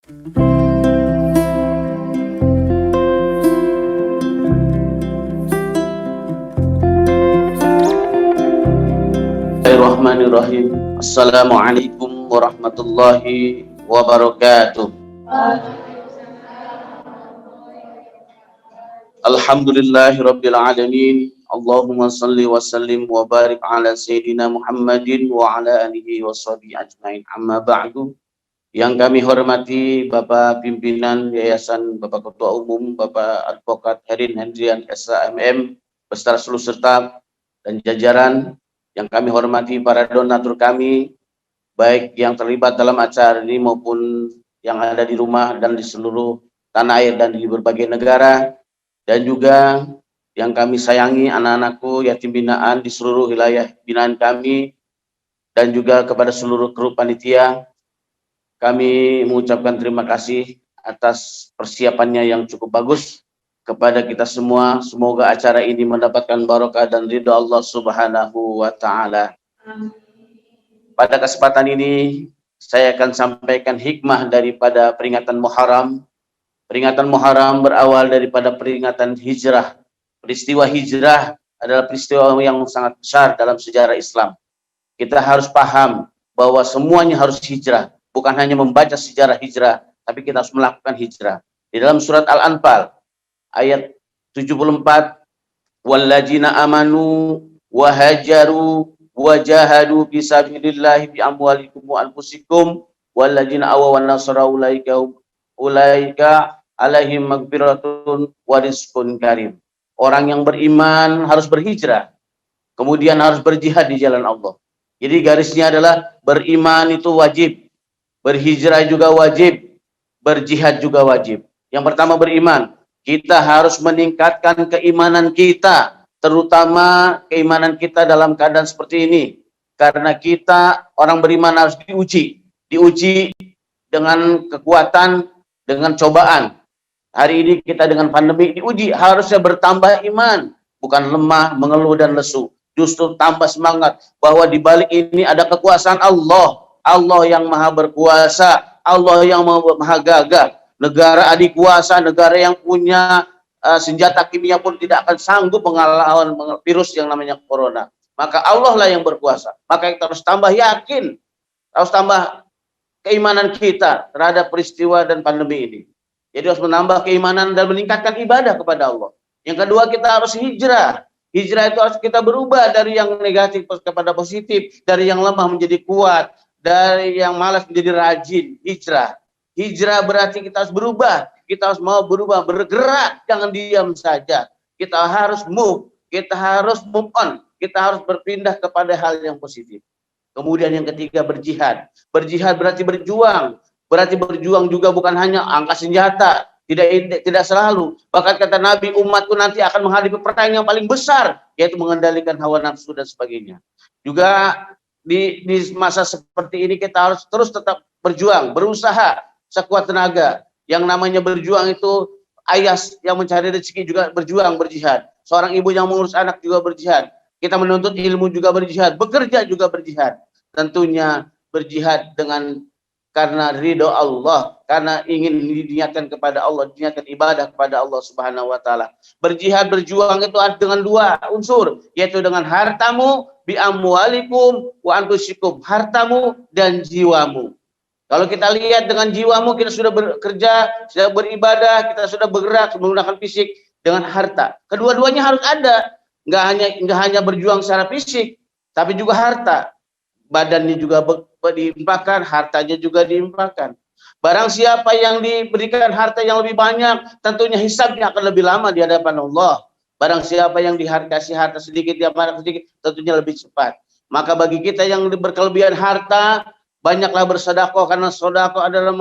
Bismillahirrahmanirrahim. Assalamualaikum warahmatullahi wabarakatuh. Alhamdulillahirabbil alamin. Allahumma shalli wa sallim wa barik ala sayyidina Muhammadin wa ala alihi washabihi ajmain. Amma ba'du. Yang kami hormati Bapak Pimpinan Yayasan, Bapak Ketua Umum, Bapak Advokat Herin Hendrian SHMM, beserta seluruh staf dan jajaran. Yang kami hormati para donatur kami, baik yang terlibat dalam acara ini maupun yang ada di rumah dan di seluruh tanah air dan di berbagai negara. Dan juga yang kami sayangi anak-anakku yatim binaan di seluruh wilayah binaan kami. Dan juga kepada seluruh kru panitia, kami mengucapkan terima kasih atas persiapannya yang cukup bagus. Kepada kita semua, semoga acara ini mendapatkan barokah dan ridha Allah Subhanahu wa Ta'ala. Pada kesempatan ini, saya akan sampaikan hikmah daripada peringatan Muharram. Peringatan Muharram berawal daripada peringatan hijrah. Peristiwa hijrah adalah peristiwa yang sangat besar dalam sejarah Islam. Kita harus paham bahwa semuanya harus hijrah. Bukan hanya membaca sejarah hijrah, tapi kita harus melakukan hijrah. Di dalam surat Al-Anfal, ayat 74, walladzina amanu wa hajaru wa jahadu fi sabilillahi bi amwalikum wa anfusikum walladzina awaw wan nasara ulaika alaihim magfiratun wa rizqun karim. Orang yang beriman harus berhijrah, kemudian harus berjihad di jalan Allah. Jadi garisnya adalah beriman itu wajib, berhijrah juga wajib, berjihad juga wajib. Yang pertama beriman. Kita harus meningkatkan keimanan kita, terutama keimanan kita dalam keadaan seperti ini. Karena kita orang beriman harus diuji dengan kekuatan, dengan cobaan. Hari ini kita dengan pandemi diuji, harusnya bertambah iman, bukan lemah, mengeluh dan lesu. Justru tambah semangat bahwa di balik ini ada kekuasaan Allah. Allah yang maha berkuasa, Allah yang maha gagah. Negara adik kuasa, negara yang punya senjata kimia pun tidak akan sanggup melawan virus yang namanya corona. Maka Allah lah yang berkuasa. Maka kita harus tambah yakin, harus tambah keimanan kita terhadap peristiwa dan pandemi ini. Jadi harus menambah keimanan dan meningkatkan ibadah kepada Allah. Yang kedua, kita harus hijrah. Hijrah itu harus kita berubah dari yang negatif kepada positif, dari yang lemah menjadi kuat, dari yang malas menjadi rajin. Hijrah berarti kita harus berubah, kita harus mau berubah, bergerak, jangan diam saja. Kita harus move, kita harus move on, kita harus berpindah kepada hal yang positif. Kemudian yang ketiga berjihad. Berjihad berarti berjuang juga bukan hanya angkat senjata, tidak selalu. Bahkan kata Nabi, umatku nanti akan menghadapi pertanyaan yang paling besar, yaitu mengendalikan hawa nafsu dan sebagainya. Juga di masa seperti ini kita harus terus tetap berjuang, berusaha sekuat tenaga. Yang namanya berjuang itu ayah yang mencari rezeki juga berjuang, berjihad. Seorang ibu yang mengurus anak juga berjihad. Kita menuntut ilmu juga berjihad, bekerja juga berjihad. Tentunya berjihad karena ridho Allah, karena ingin diniatkan kepada Allah, diniatkan ibadah kepada Allah Subhanahu wa Ta'ala. Berjihad, berjuang itu dengan dua unsur, yaitu dengan hartamu, bi amwalikum wa anfusikum, hartamu dan jiwamu. Kalau kita lihat dengan jiwamu, kita sudah bekerja, sudah beribadah, kita sudah bergerak menggunakan fisik dengan harta. Kedua-duanya harus ada. Nggak hanya berjuang secara fisik, tapi juga harta. Badannya juga diimpakkan, hartanya juga diimpakkan. Barang siapa yang diberikan harta yang lebih banyak, tentunya hisabnya akan lebih lama di hadapan Allah. Barang siapa yang dikasih harta sedikit, sedikit, tentunya lebih cepat. Maka bagi kita yang berkelebihan harta, banyaklah bersedekah, karena sedekah adalah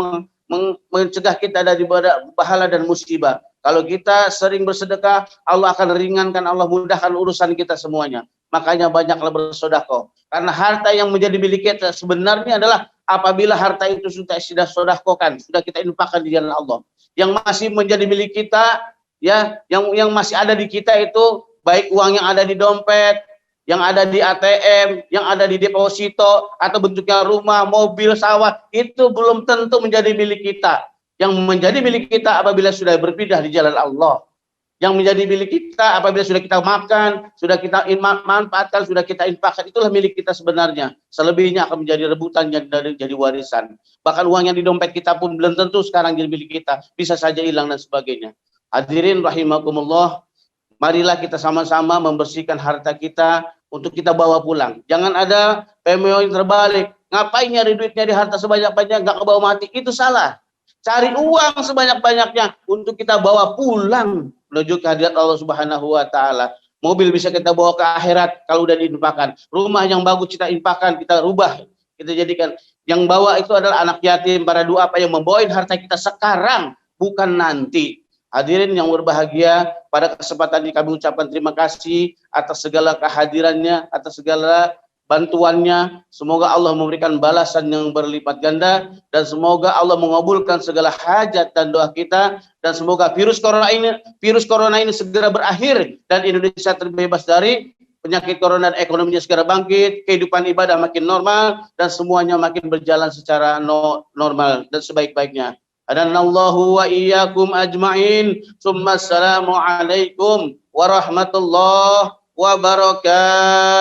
mencegah kita dari bahala dan musibah. Kalau kita sering bersedekah, Allah akan ringankan, Allah mudahkan urusan kita semuanya. Makanya banyaklah bersedekah. Karena harta yang menjadi milik kita sebenarnya adalah apabila harta itu sudah sedekahkan, sudah kita infakkan di jalan Allah. Yang masih menjadi milik kita, ya, yang masih ada di kita itu baik uang yang ada di dompet, yang ada di ATM, yang ada di deposito, atau bentuknya rumah, mobil, sawah, itu belum tentu menjadi milik kita. Yang menjadi milik kita apabila sudah berpindah di jalan Allah. Yang menjadi milik kita apabila sudah kita makan, sudah kita manfaatkan, sudah kita infakkan, itulah milik kita sebenarnya. Selebihnya akan menjadi rebutan dan jadi warisan. Bahkan uang yang di dompet kita pun belum tentu sekarang jadi milik kita, bisa saja hilang dan sebagainya. Hadirin rahimakumullah, marilah kita sama-sama membersihkan harta kita untuk kita bawa pulang. Jangan ada PMO yang terbalik. Ngapain nyari duitnya di harta sebanyak-banyaknya, nggak kebawa mati, itu salah. Cari uang sebanyak-banyaknya untuk kita bawa pulang menuju kehadirat Allah Subhanahu wa taala. Mobil bisa kita bawa ke akhirat kalau udah diinfakkan. Rumah yang bagus kita infakkan, kita rubah, kita jadikan. Yang bawa itu adalah anak yatim, para duafa yang membawain harta kita sekarang, bukan nanti. Hadirin yang berbahagia, pada kesempatan ini kami ucapkan terima kasih atas segala kehadirannya, atas segala bantuannya. Semoga Allah memberikan balasan yang berlipat ganda, dan semoga Allah mengabulkan segala hajat dan doa kita, dan semoga virus corona ini segera berakhir dan Indonesia terbebas dari penyakit corona, dan ekonominya segera bangkit, kehidupan ibadah makin normal, dan semuanya makin berjalan secara normal dan sebaik-baiknya. Adanallahu wa iyyakum ajma'in. Assalamu alaikum warahmatullahi wabarakatuh.